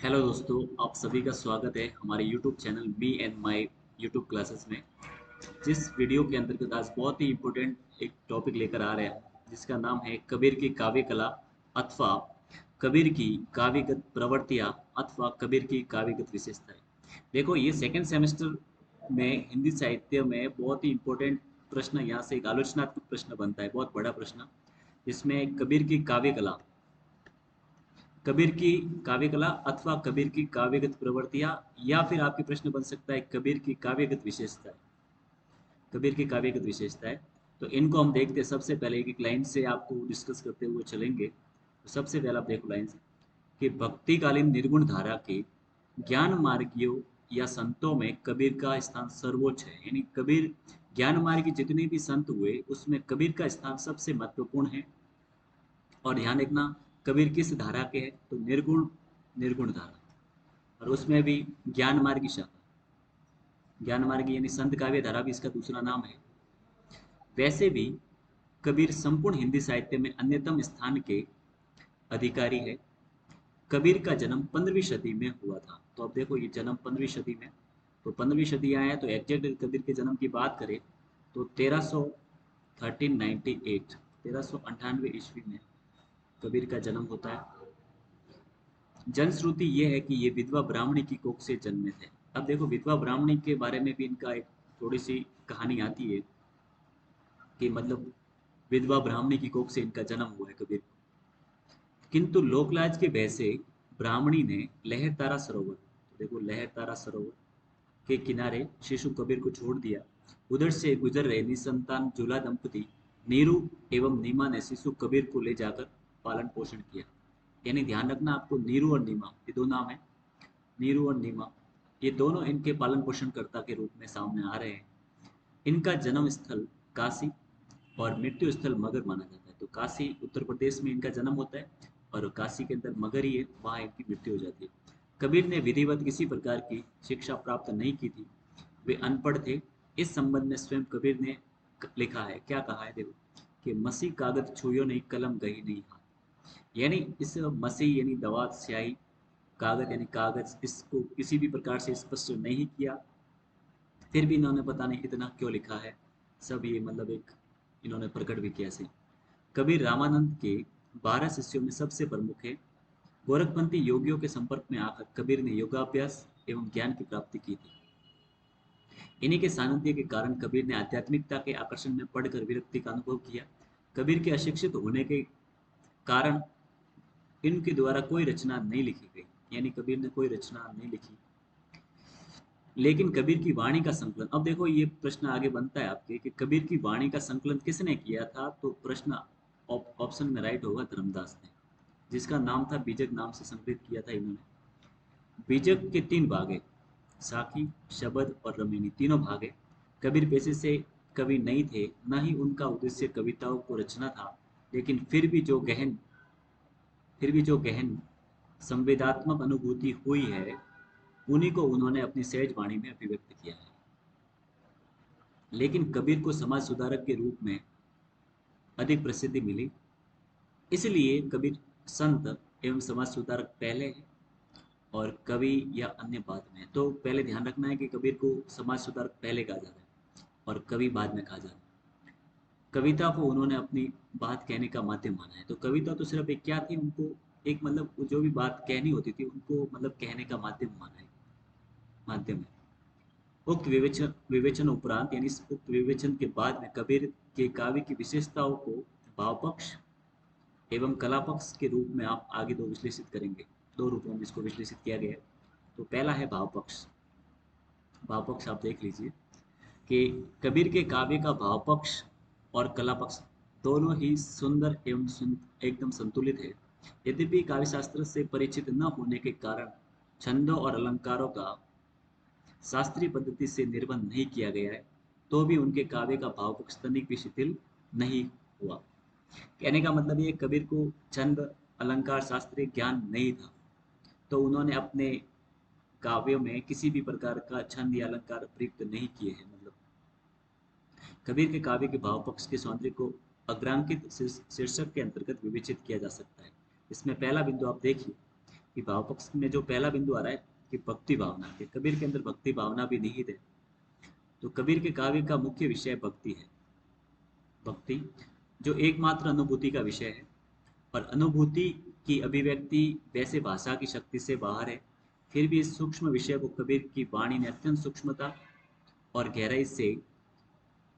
Hello दोस्तों, आप सभी का स्वागत है हमारे YouTube channel me and my YouTube classes में। जिस वीडियो के अंतर्गत आज बहुत ही इम्पोर्टेंट एक टॉपिक लेकर आ रहे हैं जिसका नाम है कबीर की काव्य कला अथवा कबीर की काव्यगत प्रवृत्तियाँ अथवा कबीर की काव्यगत विशेषताएं। देखो, ये सेकंड सेमेस्टर में हिंदी साहित्य में बहुत ही इम्पोर्टेंट प्रश्न यहाँ से एक आलोचनात्मक प्रश्न बनता है, बहुत बड़ा प्रश्न, जिसमें कबीर की काव्य कला, कबीर की काव्य कला अथवा कबीर की काव्यगत प्रवृत्तियां, या फिर आपके प्रश्न बन सकता है कबीर की काव्यगत विशेषताएं। कबीर की काव्यगत विशेषताएं, तो इनको हम देखते हैं। सबसे पहले एक एक लाइन से आपको डिस्कस करते हुए चलेंगे। तो सबसे पहले आप देखो लाइन से कि भक्तिकालीन निर्गुण धारा के ज्ञान मार्गियों या संतों में कबीर का स्थान सर्वोच्च है। यानी कबीर ज्ञान मार्ग के जितने भी संत हुए उसमें कबीर का स्थान सबसे महत्वपूर्ण है। और ध्यान रखना, कबीर किस धारा के हैं तो निर्गुण, निर्गुण धारा, और उसमें भी ज्ञान मार्ग की शाखा। ज्ञान मार्ग यानी संत काव्य धारा भी इसका दूसरा नाम है। वैसे भी कबीर संपूर्ण हिंदी साहित्य में अन्यतम स्थान के अधिकारी है। कबीर का जन्म 15वीं सदी में हुआ था। तो अब देखो, ये जन्म 15वीं सदी में, तो 15वीं सदी आया तो एग्जैक्ट कबीर के जन्म की बात करें तो 1398, 1398 में कबीर का जन्म होता है। जनश्रुति ये है कि ये विधवा ब्राह्मणी की कोख से जन्मे थे। अब देखो, विधवा ब्राह्मणी के बारे में भी इनका एक थोड़ी सी कहानी आती है कि मतलब विधवा ब्राह्मणी की कोख से इनका जन्म हुआ है कबीर को। किंतु लोकलाज के भय से ब्राह्मणी ने लहरतारा सरोवर, तो देखो लहरतारा सरोवर के किनारे शिशु कबीर को छोड़ दिया। उधर से गुजर रहे निसंतान जुला दंपति नीरू एवं नीमा ने शिशु कबीर को ले जाकर पालन पोषण किया। यानी ध्यान रखना, आपको नीरू और नीमा ये दो नाम है। नीरू और नीमा ये दोनों इनके पालन पोषणकर्ता के रूप में सामने आ रहे हैं। इनका जन्म स्थल काशी और मृत्यु स्थल मगध माना जाता है। तो काशी उत्तर प्रदेश में इनका जन्म होता है और काशी के अंदर मगर ही है, वहाँ इनकी मृत्यु हो जाती है। कबीर ने विधिवत किसी प्रकार की शिक्षा प्राप्त नहीं की थी, वे अनपढ़ थे। इस संबंध में स्वयं कबीर ने लिखा है, क्या कहा है देखो, कि मसी कागज छुयो नहीं कलम गही नहीं हाथ। यानी इस मसी यानी दवा स्याही, कागज यानी कागज, इसको किसी भी प्रकार से स्पष्ट नहीं किया, फिर भी इन्होंने पता नहीं इतना क्यों लिखा है। सब ये मतलब एक इन्होंने प्रकट भी किया से। कबीर रामानंद के 12 शिष्यों में सबसे प्रमुख है। गोरखपंथी योगियों के संपर्क में आकर कबीर ने योगाभ्यास एवं ज्ञान की प्राप्ति की थी। इन्हीं के सानिध्य के कारण कबीर ने आध्यात्मिकता के आकर्षण में पढ़कर विरक्ति का अनुभव किया। कबीर के अशिक्षित होने के कारण इनके द्वारा कोई रचना नहीं लिखी गई, यानी कबीर ने कोई रचना नहीं लिखी। लेकिन कबीर की वाणी का संकलन, अब देखो ये प्रश्न आगे बनता है आपके कि कबीर की वाणी का संकलन किसने किया था। तो प्रश्न ऑप्शन में राइट होगा धर्मदास ने, जिसका नाम था बीजक, नाम से संकलित किया था इन्होंने। बीजक के 3 भाग है, साखी, शबद और रमेनी, तीनों भाग है। कबीर पेशे से कवि नहीं थे, न ही उनका उद्देश्य कविताओं को रचना था। लेकिन फिर भी जो गहन संवेदात्मक अनुभूति हुई है, उन्हीं को उन्होंने अपनी सहज वाणी में अभिव्यक्त किया है। लेकिन कबीर को समाज सुधारक के रूप में अधिक प्रसिद्धि मिली, इसलिए कबीर संत एवं समाज सुधारक पहले है और कवि या अन्य बाद में। तो पहले ध्यान रखना है कि कबीर को समाज सुधारक पहले कहा जाता है और कवि बाद में कहा जाता है। कविता को उन्होंने अपनी बात कहने का माध्यम माना है। तो कविता तो सिर्फ एक क्या थी, उनको एक मतलब जो भी बात कहनी होती थी उनको मतलब कहने का माध्यम माना है, माध्यम है। उक्त विवेचन विवेचन उपरांत यानी इस उक्त विवेचन के बाद में कबीर के काव्य की विशेषताओं को भाव पक्ष एवं कला पक्ष के रूप में आप आगे दो विश्लेषित करेंगे। दो रूपों में इसको विश्लेषित किया गया है। तो पहला है भाव पक्ष। भाव पक्ष आप देख लीजिए कि कबीर के काव्य का भाव पक्ष और कला पक्ष दोनों ही सुंदर एवं एकदम संतुलित है। यद्यपि काव्य शास्त्र से परिचित न होने के कारण छंदों और अलंकारों का शास्त्रीय पद्धति से निर्बंध नहीं किया गया है, तो भी उनके काव्य का भाव पक्ष तनिक भी शिथिल नहीं हुआ। कहने का मतलब ये, कबीर को छंद अलंकार शास्त्रीय ज्ञान नहीं था, तो उन्होंने अपने काव्यों में किसी भी प्रकार का छंद या अलंकार प्रयुक्त नहीं किए हैं। मतलब कबीर के काव्य के भाव पक्ष के सौंदर्य को अग्रांकित शीर्षक के अंतर्गत विवेचित किया जा सकता है। इसमें पहला बिंदु आप देखिए कि भाव पक्ष में जो पहला बिंदु आ रहा है कि भक्ति भावना, कि कबीर के अंदर भक्ति भावना भी निहित है। तो कबीर के काव्य का मुख्य विषय भक्ति है। भक्ति जो एकमात्र अनुभूति का विषय है, और अनुभूति की अभिव्यक्ति वैसे भाषा की शक्ति से बाहर है, फिर भी इस सूक्ष्म विषय को कबीर की वाणी ने अत्यंत सूक्ष्मता और गहराई से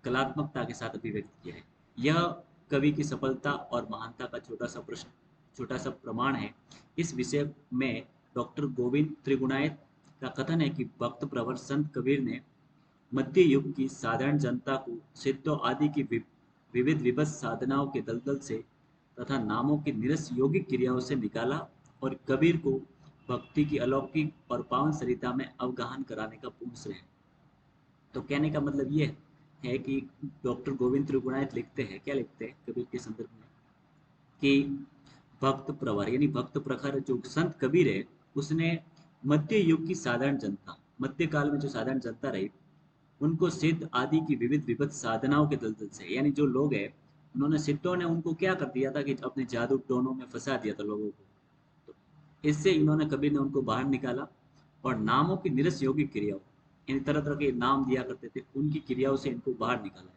कलात्मकता के साथ अभिव्यक्त किया है। यह कवि की सफलता और महानता का छोटा सा प्रमाण है। इस विषय में डॉक्टर गोविंद त्रिगुणायत का कथन है कि भक्त प्रवर संत कबीर ने मध्य युग की साधारण जनता को सिद्धों आदि की विविध विभत्स साधनाओं के दलदल से तथा नामों की निरस योगिक क्रियाओं से निकाला, और कबीर को भक्ति की अलौकिक और पावन सरिता में अवगाहन कराने का पूर्ण श्रेय है। तो कहने का मतलब ये है कि डॉक्टर गोविंद त्रिगुणायत लिखते हैं, क्या लिखते हैं कबीर के संदर्भ में, कि भक्त प्रवर यानी भक्त प्रखर जो संत कबीर है, उसने मध्य युग की साधारण जनता, मध्य काल में जो साधारण जनता रही, उनको सिद्ध आदि की विविध विविध साधनाओं के दलदल से, यानी जो लोग हैं, उन्होंने सिद्धों ने उनको क्या कर दिया था कि अपने जादू टोनों में फंसा दिया था लोगों को। तो इससे इन्होंने कबीर ने उनको बाहर निकाला, और नामों की निरस योगिक क्रियाओं, इन तरह तरह के नाम दिया करते थे, उनकी क्रियाओं से इनको बाहर निकाला है।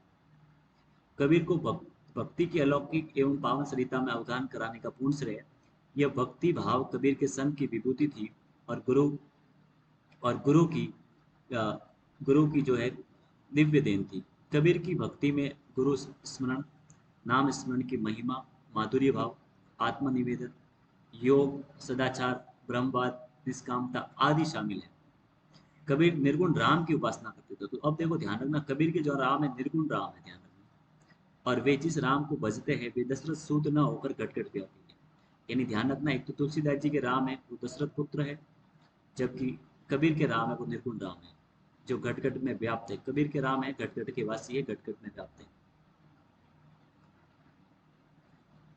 कबीर को भक्ति की अलौकिक एवं पावन सरिता में अवगाहन कराने का पूर्ण श्रेय, यह भक्ति भाव कबीर के संत की विभूति थी, और गुरु की गुरु की जो है दिव्य देन थी। कबीर की भक्ति में गुरु स्मरण, नाम स्मरण की महिमा, माधुर्य भाव, आत्मनिवेदन, योग, सदाचार, ब्रह्मवाद, निष्कामता आदि शामिल है। कबीर निर्गुण राम की उपासना करते थे। तो अब देखो ध्यान रखना, कबीर के जो राम है निर्गुण राम है, ध्यान रखना। और वे जिस राम को भजते हैं वे दशरथ सूत न होकर घटघट व्यापी है। यानी ध्यान रखना, एक तो तुलसीदास जी के राम है वो दशरथ पुत्र है, जबकि कबीर के राम है वो निर्गुण राम है जो घटघट में व्याप्त है। कबीर के राम है घटघट के वासी है, घटघट में व्याप्त है।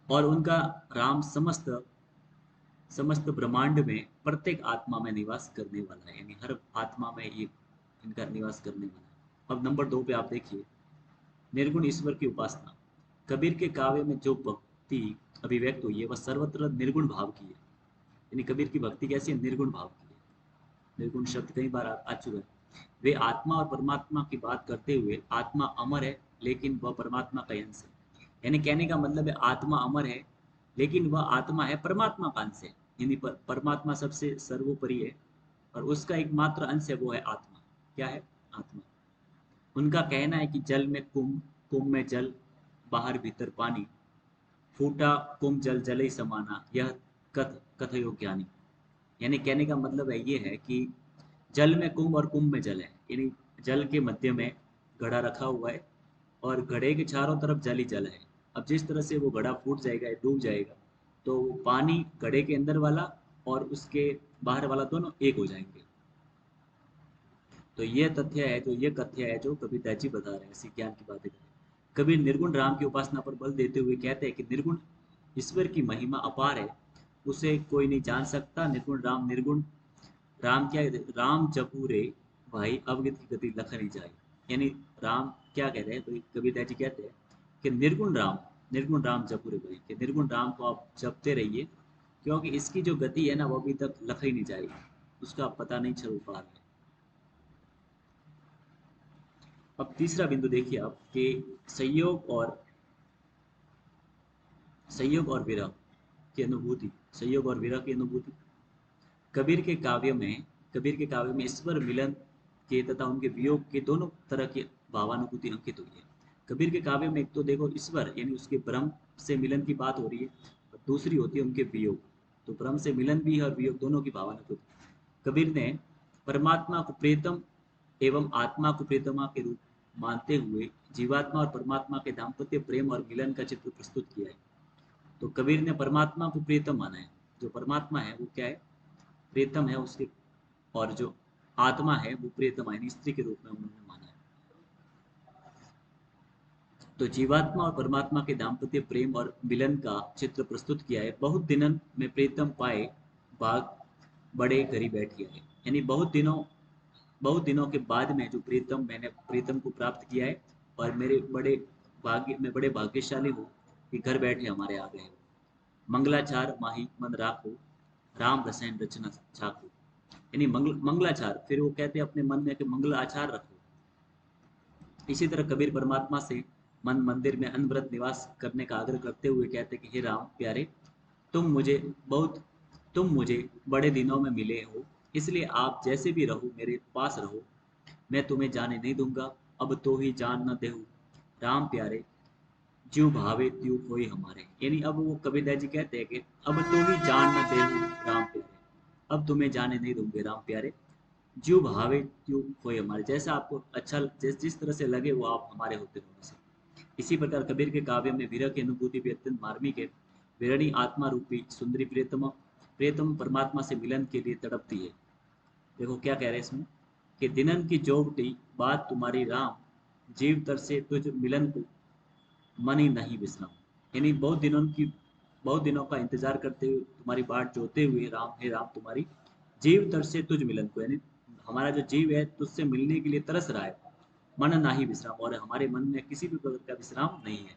और उनका राम समस्त समस्त ब्रह्मांड में प्रत्येक आत्मा में निवास करने वाला है, यानी हर आत्मा में ये इनका निवास करने वाला है। अब नंबर 2 पे आप देखिए, निर्गुण ईश्वर की उपासना। कबीर के काव्य में जो भक्ति अभिव्यक्त हुई है वह सर्वत्र निर्गुण भाव की है। यानी कबीर की भक्ति कैसी है, निर्गुण भाव की है। निर्गुण शब्द कई बार आ चुका है। वे आत्मा और परमात्मा की बात करते हुए, आत्मा अमर है लेकिन वह परमात्मा का अंश है। यानी कहने का मतलब है आत्मा अमर है लेकिन वह आत्मा है परमात्मा का अंश है। यानी परमात्मा सबसे सर्वोपरि है और उसका एकमात्र अंश है, वो है आत्मा। क्या है, आत्मा। उनका कहना है कि जल में कुंभ, कुंभ में जल, बाहर भीतर पानी, फूटा कुंभ जल जल ही समाना, यह कथयो ज्ञानी। यानी कहने का मतलब है ये है कि जल में कुंभ और कुंभ में जल है, यानी जल के मध्य में घड़ा रखा हुआ है और घड़े के चारों तरफ जल ही जल है। अब जिस तरह से वो घड़ा फूट जाएगा, डूब जाएगा, तो पानी घड़े के अंदर वाला और उसके बाहर वाला दोनों एक हो जाएंगे। तो ये तथ्य है, जो ये कथ्य है जो कबीर जी बता रहे हैं, इसी ज्ञान की बातें करें। कबीर निर्गुण राम की उपासना पर बल देते हुए कहते हैं कि निर्गुण ईश्वर की महिमा अपार है, उसे कोई नहीं जान सकता। निर्गुण राम क्या, राम जपू रे भाई अवगत की गति लख नहीं जाए। यानी राम क्या कह रहे हैं, तो कबीर जी कहते हैं कि निर्गुण राम जपू रे भाई, कि निर्गुण राम को आप जपते रहिए, क्योंकि इसकी जो गति है ना वो अभी तक लख ही नहीं जाएगी, उसका पता नहीं चल पा रहा है। अब तीसरा बिंदु देखिए आप कि संयोग और विरह की अनुभूति, संयोग और विरह की अनुभूति। कबीर के काव्य में ईश्वर मिलन के तथा उनके वियोग के दोनों तरह की भावानुभूति अंकित हुई है। कबीर के काव्य में एक तो देखो ईश्वर यानी उसके ब्रह्म से मिलन की बात हो रही है, और दूसरी होती है उनके वियोग। तो ब्रह्म से मिलन भी है और वियोग दोनों की भावानुभूति। कबीर ने परमात्मा को प्रियतम एवं आत्मा को प्रियतमा के रूप मानते हुए जीवात्मा और परमात्मा के दाम्पत्य प्रेम और मिलन का चित्र प्रस्तुत किया है। तो कबीर ने परमात्मा को प्रियतम माना है, जो परमात्मा है वो क्या है, प्रियतम है उसके, और जो आत्मा है वो प्रियतम है, स्त्री के रूप में उन्होंने माना है। तो जीवात्मा और परमात्मा के दाम्पत्य प्रेम और मिलन का चित्र प्रस्तुत किया है। बहुत दिनन में प्रियतम पाए बाग बड़े घरी बैठिया है। यानी बहुत दिनों के बाद में जो मैंने प्रीतम को प्राप्त किया है, और मैं बड़े भाग्यशाली हूँ कि घर बैठे हमारे आ गए। मंगलाचार माही मन राखो, राम रसायन रचना चाकू, यानी मंगलाचार। फिर वो कहते हैं अपने मन में कि मंगलाचार रखो। इसी तरह कबीर परमात्मा से मन मंदिर में अनवरत निवास करने का आग्रह करते हुए कहते कि हे राम प्यारे, तुम मुझे बहुत तुम मुझे बड़े दिनों में मिले हो, इसलिए आप जैसे भी रहो मेरे पास रहो, मैं तुम्हें जाने नहीं दूंगा, अब तो ही जान न देहु राम प्यारे, ज्यों भावे त्यों होए हमारे। यानी अब वो कबीरदास जी कहते हैं कि अब तो ही जान न देहु राम प्यारे, अब तुम्हें जाने नहीं दूंगे राम प्यारे, ज्यों भावे त्यों होए हमारे, जैसा आपको अच्छा जिस तरह से लगे वो आप हमारे होते रहो वैसे। इसी प्रकार कबीर के काव्य में विरह की अनुभूति भी अत्यंत मार्मिक है। विरणी आत्मा रूपी सुंदरी प्रियतम प्रियतम परमात्मा से मिलन के लिए तड़पती है। देखो क्या कह रहे हैं इसमें कि दिनन की जोगटी बात तुम्हारी राम, जीव तर से तुझ मिलन को मन ही नहीं विश्राम। यानी बहुत दिनों का इंतजार करते हुए तुम्हारी बाट जोते हुए राम, हे राम तुम्हारी जीव तर से तुझ मिलन को, यानी हमारा जो जीव है तुझसे मिलने के लिए तरस रहा है, मन ना ही विश्राम, और हमारे मन में किसी भी प्रकार का विश्राम नहीं है।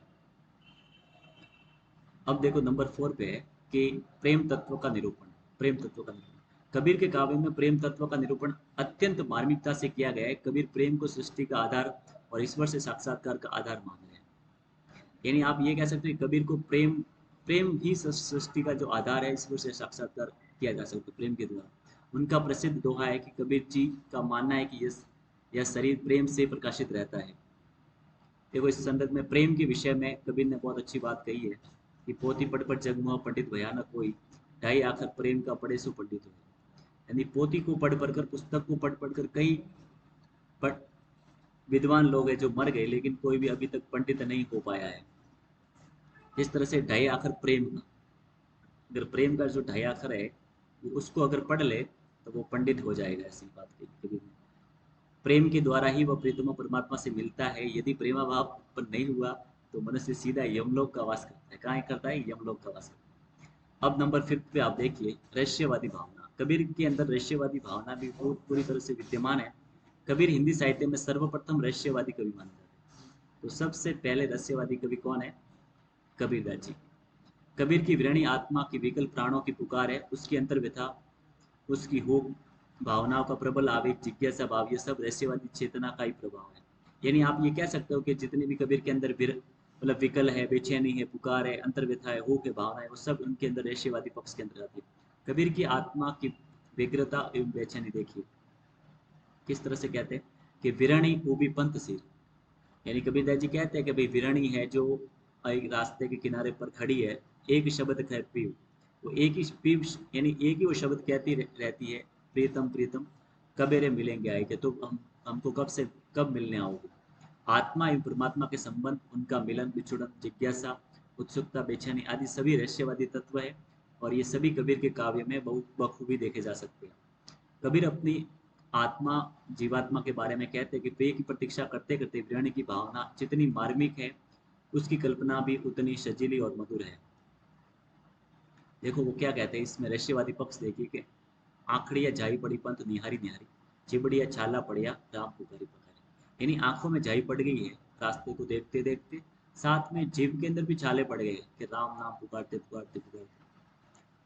अब देखो नंबर 4 पे है कि प्रेम तत्व का निरूपण। प्रेम तत्व का निरूपण कबीर के काव्य में प्रेम तत्व का निरूपण अत्यंत मार्मिकता से किया गया है। कबीर प्रेम को सृष्टि का आधार और ईश्वर से साक्षात्कार का आधार मान रहे हैं। यानी आप ये कह सकते हैं कबीर को प्रेम प्रेम ही सृष्टि का जो आधार है, ईश्वर से साक्षात्कार किया जा सकता है प्रेम के द्वारा। उनका प्रसिद्ध दोहा है कि कबीर जी का मानना है कि यह शरीर प्रेम से प्रकाशित रहता है। देखो इस संदर्भ में प्रेम के विषय में कबीर ने बहुत अच्छी बात कही है कि पोथी पढ़ पढ़ जगमुआ पंडित भयानक कोई, ढाई आखर प्रेम का पढ़े सो पंडित हो। यानी पोथी को पढ़ पढ़ कर, पुस्तक को पढ़ पढ़ कर कई पढ़ विद्वान लोग हैं जो मर गए, लेकिन कोई भी अभी तक पंडित नहीं हो पाया है। जिस तरह से ढाई आखर प्रेम का, अगर प्रेम का जो ढाई आखर है उसको अगर पढ़ ले तो वो पंडित हो जाएगा, ऐसी बात कही कबीर ने। प्रेम के द्वारा ही वह प्रीतम परमात्मा से मिलता है। यदि प्रेमा भाव उत्पन्न नहीं हुआ तो मनुष्य सीधा यमलोक का वास करता है। कहाँ करता है? यमलोक का वास करता है। अब नंबर 5 पे आप देखिए रहस्यवादी भावना। कबीर के अंदर रहस्यवादी भावना भी पूरी तरह से विद्यमान है। कबीर हिंदी साहित्य में सर्वप्रथम रहस्यवादी कवि माना जाता है। तो सबसे पहले रहस्यवादी कवि कौन है? कबीरदास जी। कबीर की विरणी आत्मा की विकल प्राणों की पुकार है, उसकी अंतर व्यथा, उसकी होप, भावनाओं का प्रबल आवेग, जिज्ञासा भाव, ये सब रहस्यवादी चेतना का ही प्रभाव है। यानी आप ये कह सकते हो कि जितने भी कबीर के अंदर मतलब विकल है, बेचैनी है, पुकार है, अंतर्व्यथा है, होप है, भावना है, वो सब उनके अंदर रहस्यवादी पक्ष के अंदर आती है। कबीर की आत्मा की व्यग्रता एवं बेचैनी देखिए किस तरह से कहते हैं कि विरणी ऊबी पंथ सिर। यानी कबीरदास जी कहते हैं कि भाई विरणी है जो एक रास्ते के किनारे पर खड़ी है, एक शब्द कह पीव, वो एक ही पीव, यानी एक ही वो शब्द कहती रहती है, प्रीतम प्रीतम कबेरे मिलेंगे आएंगे, तो हमको कब मिलने आओगे। आत्मा एवं परमात्मा के संबंध, उनका मिलन विछुड़न, जिज्ञासा, उत्सुकता, बेचैनी आदि सभी रहस्यवादी तत्व है, और ये सभी कबीर के काव्य में बहुत बखूबी देखे जा सकते हैं। कबीर अपनी आत्मा जीवात्मा के बारे में कहते हैं कि प्रिय की प्रतीक्षा करते करते विरह की भावना जितनी मार्मिक है, उसकी कल्पना भी उतनी सजीली और मधुर है। देखो वो क्या कहते हैं इसमें रहस्यवादी पक्ष देखिए कि आखड़िया जाई पड़ी पंथ निहारी निहारी, चिबड़िया छाला पड़िया राम पुकारी पुकारी। यानी आंखों में जाई पड़ गई है रास्ते को देखते देखते, साथ में जीव के अंदर भी छाले पड़ गए कि राम नाम पुकारते पुकारते पुकारते।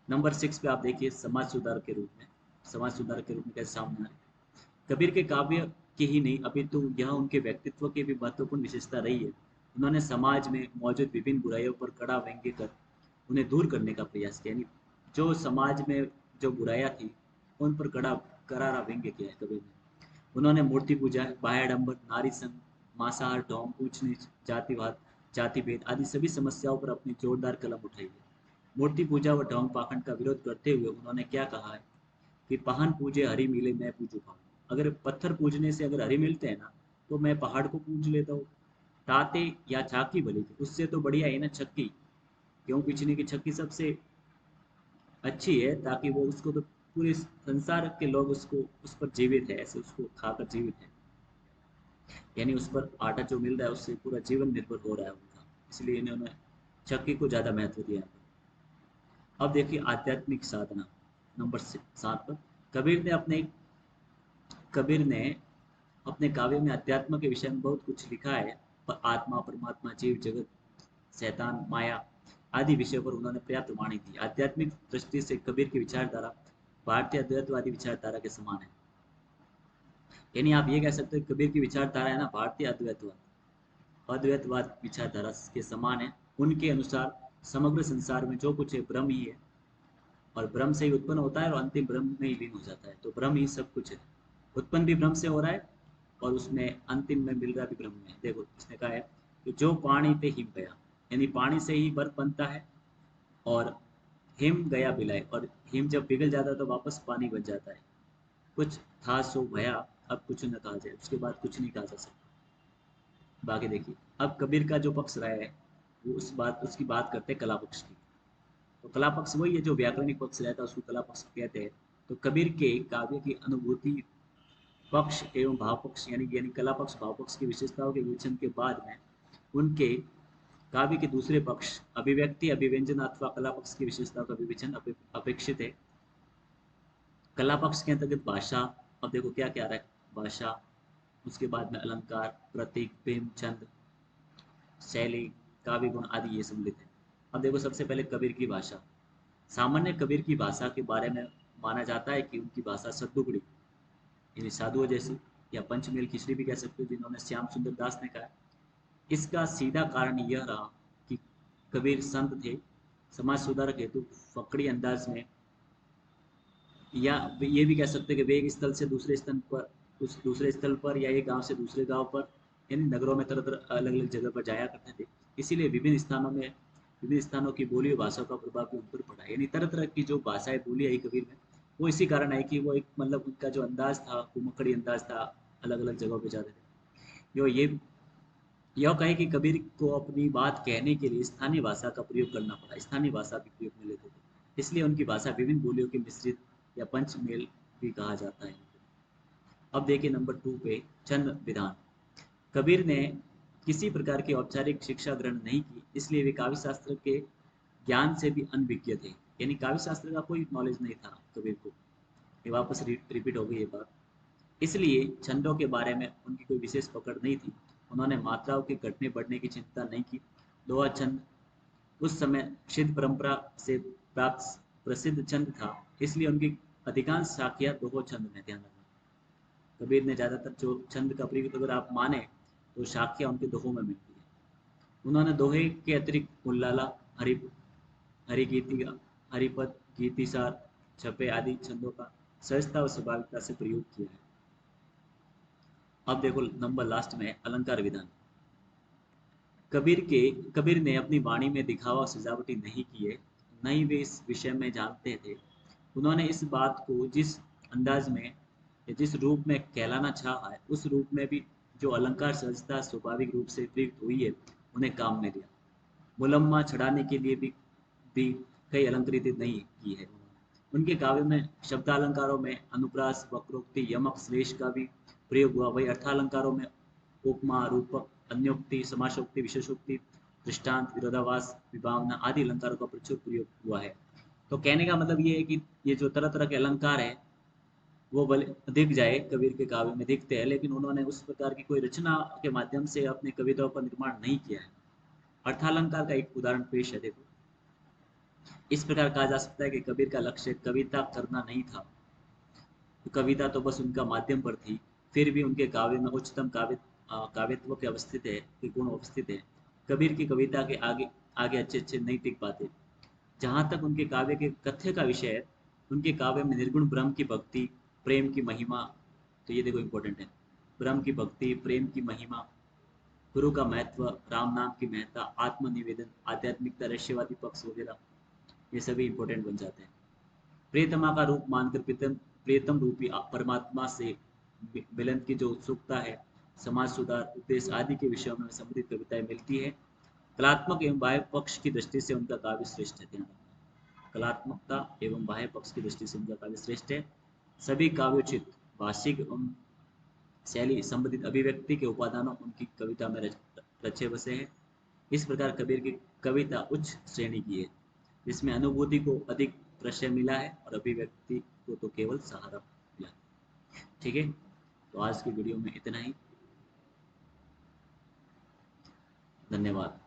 नंबर 6 पे आप देखिए समाज सुधार के रूप में। समाज सुधार के रूप में कैसे सामने आ रहे हैं? कबीर के काव्य की ही नहीं, अभी तो यह उनके व्यक्तित्व की भी महत्वपूर्ण विशेषता रही है। उन्होंने समाज में मौजूद विभिन्न बुराइयों पर कड़ा व्यंग्य कर उन्हें दूर करने का प्रयास किया। यानी जो समाज में जो बुराइयां थी उन पर करारा व्यंग्य किया है कबीर ने। उन्होंने मूर्ति पूजा, बाह्याडंबर, नारी संग, मांसाहार, ढोंग, ऊंच नीच, जातिवाद, जाति भेद आदि सभी समस्याओं पर अपनी जोरदार कलम उठाई है। मूर्ति पूजा व ढोंग पाखंड का विरोध करते हुए उन्होंने क्या कहा है कि पहाड़ पूजे हरि मिले मैं पूजू पहाड़। अगर पत्थर पूजने से अगर हरि मिलते हैं ना, तो मैं पहाड़ को पूज लेता हूँ। ताते या चाकी भली थी, उससे तो बढ़िया है ना छक्की। क्यों पीछने की छक्की सबसे अच्छी है, ताकि वो उसको तो पूरे संसार के लोग उसको उस पर जीवित है, ऐसे उसको खाकर जीवित है। यानी उस पर आटा जो मिल रहा है उससे पूरा जीवन निर्भर हो रहा है उनका, इसलिए इन्होंने छक्की को ज्यादा महत्व दिया है। अब देखिए आध्यात्मिक साधना नंबर 7 पर। कबीर ने अपने कबीर ने अपने काव्य में अध्यात्म के विषय में बहुत कुछ लिखा है। पर आत्मा, परमात्मा, जीव जगत, शैतान, माया आदि विषयों पर उन्होंने पर्याप्त वाणी दी। आध्यात्मिक दृष्टि से कबीर की विचारधारा भारतीय अद्वैतवादी विचारधारा के समान है। यानी आप ये कह सकते हो कबीर की विचारधारा है ना भारतीय अद्वैतवाद विचारधारा के समान है। उनके अनुसार समग्र संसार में जो कुछ है ब्रह्म ही है, और ब्रह्म से ही उत्पन्न होता है और अंतिम ब्रह्म में ही लीन हो जाता है। तो ब्रह्म ही सब कुछ है, उत्पन्न भी ब्रह्म से हो रहा है और उसमें अंतिम में मिल रहा भी ब्रह्म में। देखो इसने कहा है कि जो पानी पे हिम गया, यानी पानी से ही बर्फ बनता है, और हिम गया बिलाए, और हिम जब पिघल जाता है तो वापस पानी बन जाता है। कुछ था सो भया, अब कुछ न कहा जाए, उसके बाद कुछ नहीं कहा जा सकता। बाकी देखिए अब कबीर का जो पक्ष रहा है वो उसकी बात करते हैं कला पक्ष की। तो कला पक्ष वही है जो व्याकरणिक पक्ष रहता है, उसको कला पक्ष कहते हैं। तो कबीर के काव्य की अनुभूति पक्ष एवं भाव पक्ष यानी कला पक्ष भाव पक्ष की विशेषताओं के विवेचन के बाद में उनके काव्य के दूसरे पक्ष अभिव्यक्ति अभिव्यंजन अथवा कला पक्ष की विशेषताओं का विवेचन अपेक्षित है। कला पक्ष के अंतर्गत भाषा, अब देखो क्या क्या रहा है, भाषा, उसके बाद में अलंकार, प्रतीक, प्रेम, छंद, शैली, काव्य गुण आदि ये सम्मिलित है। अब देखो सबसे पहले कबीर की भाषा। सामान्य कबीर की भाषा के बारे में माना जाता है कि उनकी भाषा सद्दुगड़ी यानी साधुओं जैसी, या पंचमेल खिचड़ी भी कह सकते हो जिन्होंने श्याम सुंदर दास ने कहा। इसका सीधा कारण यह रहा कि कबीर संत थे, समाज सुधारक हेतु फकड़ी अंदाज में, या ये भी कह सकते हैं कि वे एक स्थल से दूसरे स्थल पर, उस दूसरे स्थल पर या एक गांव से दूसरे गांव पर, यानी नगरों में तरह तरह अलग अलग जगह पर जाया करते थे। इसीलिए विभिन्न स्थानों की बोली और भाषाओं का प्रभाव भी उन पर पड़ा। यानी तरह तरह की जो भाषाएं बोली आई कबीर में, वो इसी कारण आई कि वो एक मतलब उनका जो अंदाज था कुमकड़ी अंदाज था, अलग अलग जगहों पर जाते थे। यो ये यह कहे कि कबीर को अपनी बात कहने के लिए स्थानीय भाषा का प्रयोग करना पड़ा, स्थानीय भाषा भी प्रयोग में लेते थे, इसलिए उनकी भाषा विभिन्न बोलियों के मिश्रित या पंचमेल भी कहा जाता है। अब देखिए नंबर 2 पे छंद विधान। कबीर ने किसी प्रकार की औपचारिक शिक्षा ग्रहण नहीं की, इसलिए वे काव्य शास्त्र के ज्ञान से भी अनभिज्ञ थे। यानी काव्य शास्त्र का कोई नॉलेज नहीं था कबीर को। ये वापस रिपीट हो गई ये बात। इसलिए छंदों के बारे में उनकी कोई विशेष पकड़ नहीं थी। उन्होंने मात्राओं के घटने बढ़ने की चिंता नहीं की। दोहा छंद उस समय सिद्ध परंपरा से प्राप्त प्रसिद्ध छंद था, इसलिए उनकी अधिकांश शाखियां दोहो छंद में, ध्यान रखना। कबीर ने ज्यादातर जो छंद का प्रयोग अगर आप माने तो शाखियां उनके दोहों में मिलती है। उन्होंने दोहे के अतिरिक्त उल्लाला, हरि हरिगीति, हरिपद, गीतिसार, छपे आदि छंदों का सहजता और स्वाभाविकता से प्रयोग किया है। अब देखो नंबर लास्ट में है अलंकार विधान। कबीर ने अपनी वाणी में दिखावा और सजावटी नहीं की है, न ही वे इस विषय में जानते थे। उन्होंने इस बात को जिस अंदाज में या जिस रूप में कहलाना चाहा है, उस रूप में भी जो अलंकार सहजता स्वाभाविक रूप से प्रयुक्त हुई है उन्हें काम में लिया। मुलम्मा चढ़ाने के लिए भी कई अलंकृत नहीं की है। उनके काव्य में शब्दालंकारों में अनुप्रास, वक्रोक्ति, यमक, श्लेष का भी प्रयोग हुआ। वही अर्थालंकारों में उपमा, रूपक, अन्योक्ति, समासोक्ति, विशेषोक्ति, दृष्टांत, विरोधाभास, विभावना आदि अलंकारों का प्रचुर प्रयोग हुआ है। तो कहने का मतलब ये है कि ये जो तरह तरह के अलंकार है वो भले दिख जाए कबीर के काव्य में दिखते हैं, लेकिन उन्होंने उस प्रकार की कोई रचना के माध्यम से अपने कविताओं का निर्माण नहीं किया है। अर्थालंकार का एक उदाहरण पेश है, देखो। इस प्रकार कहा जा सकता है कि कबीर का लक्ष्य कविता करना नहीं था, कविता तो बस उनका माध्यम पर थी। फिर भी उनके काव्य में उच्चतम काव्यत्व के अवस्थित है, के गुण अवस्थित है। कबीर की कविता के आगे आगे अच्छे अच्छे नहीं टिक पाते। जहाँ तक उनके काव्य के कथ्य का विषय है, उनके काव्य में निर्गुण ब्रह्म की भक्ति, प्रेम की महिमा, तो ये देखो इंपॉर्टेंट है, ब्रह्म की भक्ति, प्रेम की महिमा, गुरु का महत्व, राम नाम की महत्ता, आत्मनिवेदन, आध्यात्मिकता, रहस्यवादी पक्ष वगैरह, ये सभी इंपॉर्टेंट बन जाते हैं। प्रियतमा का रूप मानकर प्रियतम रूपी परमात्मा से मिलन की जो उत्सुकता है, समाज सुधार, उपदेश आदि के विषयों में संबंधित कविताएं मिलती है। कलात्मक एवं बाह्य पक्ष की दृष्टि से उनका काव्य श्रेष्ठ है, ध्यान रखना। कलात्मकता एवं बाह्य पक्ष की दृष्टि से उनका काव्य श्रेष्ठ है। सभी काव्योचित भाषिक एवं शैली संबंधित अभिव्यक्ति के उपादानों उनकी कविता में रचे बसे हैं। इस प्रकार कबीर की कविता उच्च श्रेणी की है, जिसमें अनुभूति को अधिक प्रश्रय मिला है और अभिव्यक्ति को तो केवल सहारा मिला। ठीक है, तो आज की वीडियो में इतना ही। धन्यवाद।